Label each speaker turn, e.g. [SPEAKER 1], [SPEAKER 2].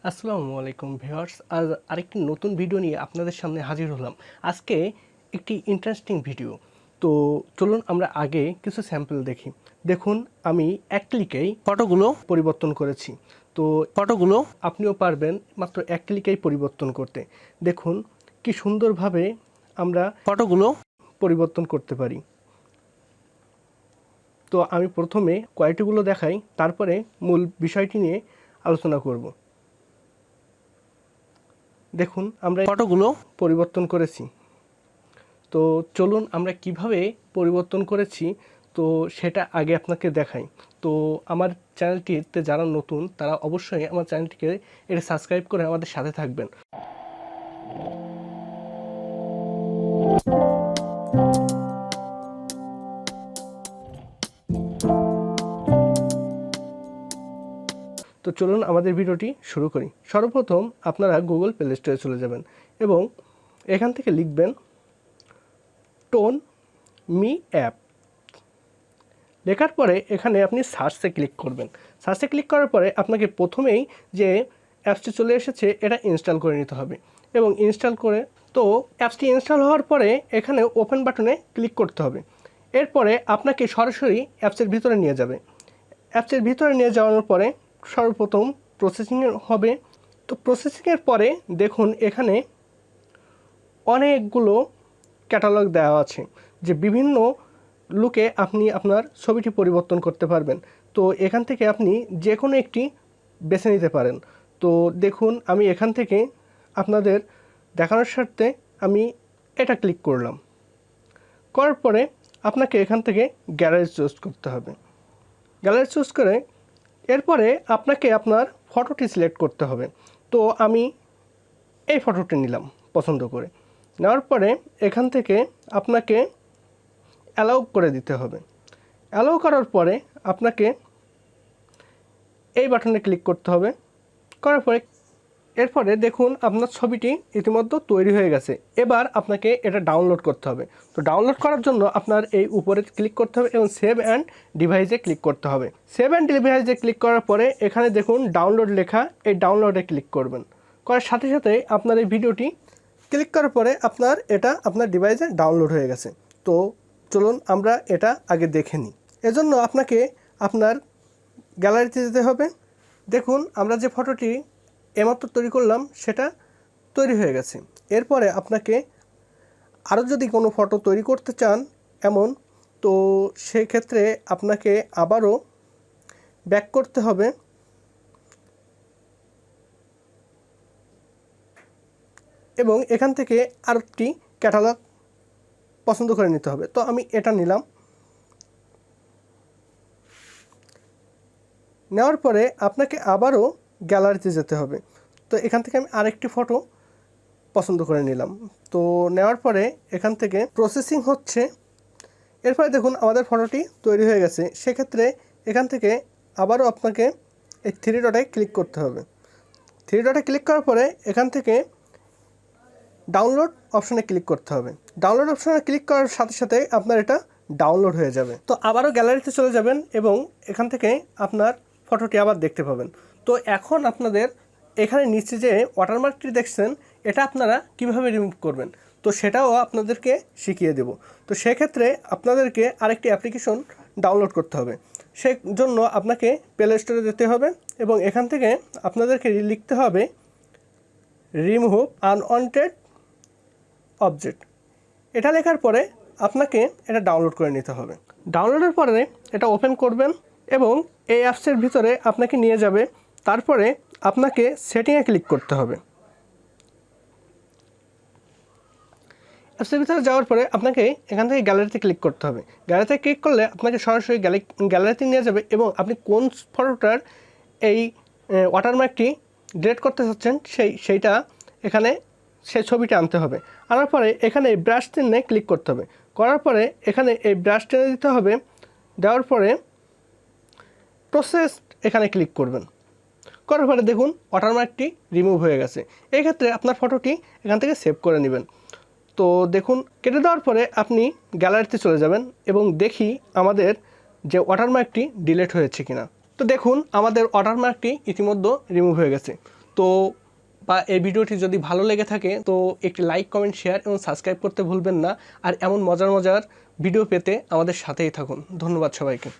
[SPEAKER 1] আসসালামু আলাইকুম ভিউয়ার্স, আজ আরেকটি নতুন ভিডিও নিয়ে আপনাদের সামনে হাজির হলাম। আজকে একটি ইন্টারেস্টিং ভিডিও। তো চলুন আমরা আগে কিছু স্যাম্পল দেখি। দেখুন, আমি এক ক্লিকেই ফটোগুলো পরিবর্তন করেছি। তো ফটোগুলো আপনিও পারবেন মাত্র এক ক্লিকেই পরিবর্তন করতে। দেখুন কি সুন্দরভাবে আমরা ফটোগুলো পরিবর্তন করতে পারি। তো আমি প্রথমে কোয়ালিটিগুলো দেখাই, তারপরে মূল বিষয়টি নিয়ে আলোচনা করব। দেখুন আমরা ফটোগুলো পরিবর্তন করেছি। তো চলুন আমরা কিভাবে পরিবর্তন করেছি তো সেটা আগে আপনাকে দেখাই। তো আমার চ্যানেলটিতে যারা নতুন তারা অবশ্যই আমার চ্যানেলটিকে এটা সাবস্ক্রাইব করে আমাদের সাথে থাকবেন। তো চলুন আমাদের ভিডিওটি শুরু করি। সর্বপ্রথম আপনারা গুগল প্লে স্টোরে চলে যাবেন এবং এখান থেকে লিখবেন টোন মি অ্যাপ। লেখার পরে এখানে আপনি সার্চে ক্লিক করবেন। সার্চে ক্লিক করার পরে আপনাকে প্রথমেই যে অ্যাপসটি চলে এসেছে এটা ইনস্টল করে নিতে হবে এবং ইনস্টল করে তো অ্যাপসটি ইনস্টল হওয়ার পরে এখানে ওপেন বাটনে ক্লিক করতে হবে। এরপরে আপনাকে সরাসরি অ্যাপসের ভিতরে নিয়ে যাবে। অ্যাপসের ভিতরে নিয়ে যাওয়ার পরে সর্বপ্রথম প্রসেসিংয়ের হবে। তো প্রসেসিংয়ের পরে দেখুন এখানে অনেকগুলো ক্যাটালগ দেওয়া আছে যে বিভিন্ন লুকে আপনি আপনার ছবিটি পরিবর্তন করতে পারবেন। তো এখান থেকে আপনি যে কোনো একটি বেছে নিতে পারেন। তো দেখুন আমি এখান থেকে আপনাদের দেখানোর স্বার্থে আমি এটা ক্লিক করলাম। করার পরে আপনাকে এখান থেকে গ্যালারি চুজ করতে হবে। গ্যালারি চুজ করে এরপরে আপনাকে আপনার ফটোটি সিলেক্ট করতে হবে। তো আমি এই ফটোটি নিলাম পছন্দ করে। নেওয়ার পরে এখান থেকে আপনাকে অ্যালাউ করে দিতে হবে। অ্যালাউ করার পরে আপনাকে এই বাটনে ক্লিক করতে হবে। করার পরে এরপরে দেখুন আপনার ছবিটি ইতিমধ্যে তৈরি হয়ে গেছে। এবার আপনাকে এটা ডাউনলোড করতে হবে। তো ডাউনলোড করার জন্য আপনার এই উপরে ক্লিক করতে হবে এবং সেভ অ্যান্ড ডিভাইসে ক্লিক করতে হবে। সেভ অ্যান্ড ডিভাইসে ক্লিক করার পরে এখানে দেখুন ডাউনলোড লেখা, এই ডাউনলোডে ক্লিক করবেন। করার সাথে সাথে আপনার এই ভিডিওটি ক্লিক করার পরে আপনার এটা আপনার ডিভাইসে ডাউনলোড হয়ে গেছে। তো চলুন আমরা এটা আগে দেখে নিই। এজন্য আপনাকে আপনার গ্যালারিতে যেতে হবে। দেখুন আমরা যে ফটোটি এইমাত্র তৈরি করলাম সেটা তৈরি হয়ে গেছে। এরপরে আপনাকে আরও যদি কোনো ফটো তৈরি করতে চান এমন, তো সেক্ষেত্রে আপনাকে আবারও ব্যাক করতে হবে এবং এখান থেকে আরেকটি ক্যাটালগ পছন্দ করে নিতে হবে। তো আমি এটা নিলাম। নেওয়ার পরে আপনাকে আবারও গ্যালারিতে যেতে হবে। তো এখান থেকে আমি আরেকটি ফটো পছন্দ করে নিলাম। তো নেওয়ার পরে এখান থেকে প্রসেসিং হচ্ছে। এরপরে দেখুন আমাদের ফটোটি তৈরি হয়ে গেছে। সেক্ষেত্রে এখান থেকে আবারও আপনাকে এই থ্রি ডটে ক্লিক করতে হবে। থ্রি ডটে ক্লিক করার পরে এখান থেকে ডাউনলোড অপশানে ক্লিক করতে হবে। ডাউনলোড অপশানে ক্লিক করার সাথে সাথে আপনার এটা ডাউনলোড হয়ে যাবে। তো আবারও গ্যালারিতে চলে যাবেন এবং এখান থেকে আপনার ফটোটি আবার দেখতে পাবেন। তো এখন আপনাদের এখানে নিচে যে ওয়াটারমার্কটি দেখছেন এটা আপনারা কিভাবে রিমুভ করবেন তো সেটাও আপনাদেরকে শিখিয়ে দেব। তো সেক্ষেত্রে আপনাদেরকে আরেকটি অ্যাপ্লিকেশন ডাউনলোড করতে হবে। সেই জন্য আপনাকে প্লে স্টোরে যেতে হবে এবং এখান থেকে আপনাদেরকে লিখতে হবে রিমুভ আনওয়ান্টেড অবজেক্ট। এটা লেখার পরে আপনাকে এটা ডাউনলোড করে নিতে হবে। ডাউনলোডের পরে এটা ওপেন করবেন এবং এই অ্যাপসের ভিতরে আপনাকে নিয়ে যাবে। তারপরে আপনাকে সেটিংয়ে ক্লিক করতে হবে। অ্যাপসের ভিতরে যাওয়ার পরে আপনাকে এখান থেকে গ্যালারিতে ক্লিক করতে হবে। গ্যালারিতে ক্লিক করলে আপনাকে সরাসরি গ্যালারিতে নিয়ে যাবে এবং আপনি কোন ফটোটার এই ওয়াটারমার্কটি ডিলিট করতে চাচ্ছেন সেইটা এখানে সেই ছবিটা আনতে হবে। আনার পরে এখানে এই ব্রাশ চিহ্নে ক্লিক করতে হবে। করার পরে এখানে এই ব্রাশ টেনে দিতে হবে। দেওয়ার পরে প্রসেস এখানে ক্লিক করবেন। করার পরে দেখুন ওয়াটারমার্কটি রিমুভ হয়ে গেছে। এই ক্ষেত্রে আপনার ফটোটি এখান থেকে সেভ করে নেবেন। তো দেখুন কেটে দেওয়ার পরে আপনি গ্যালারিতে চলে যাবেন এবং দেখি আমাদের যে ওয়াটারমার্কটি ডিলিট হয়েছে কিনা। তো দেখুন আমাদের ওয়াটারমার্কটি ইতিমধ্যে রিমুভ হয়ে গেছে। তো বা এই ভিডিওটি যদি ভালো লেগে থাকে তো একটি লাইক, কমেন্ট, শেয়ার এবং সাবস্ক্রাইব করতে ভুলবেন না। আর এমন মজার মজার ভিডিও পেতে আমাদের সাথেই থাকুন। ধন্যবাদ সবাইকে।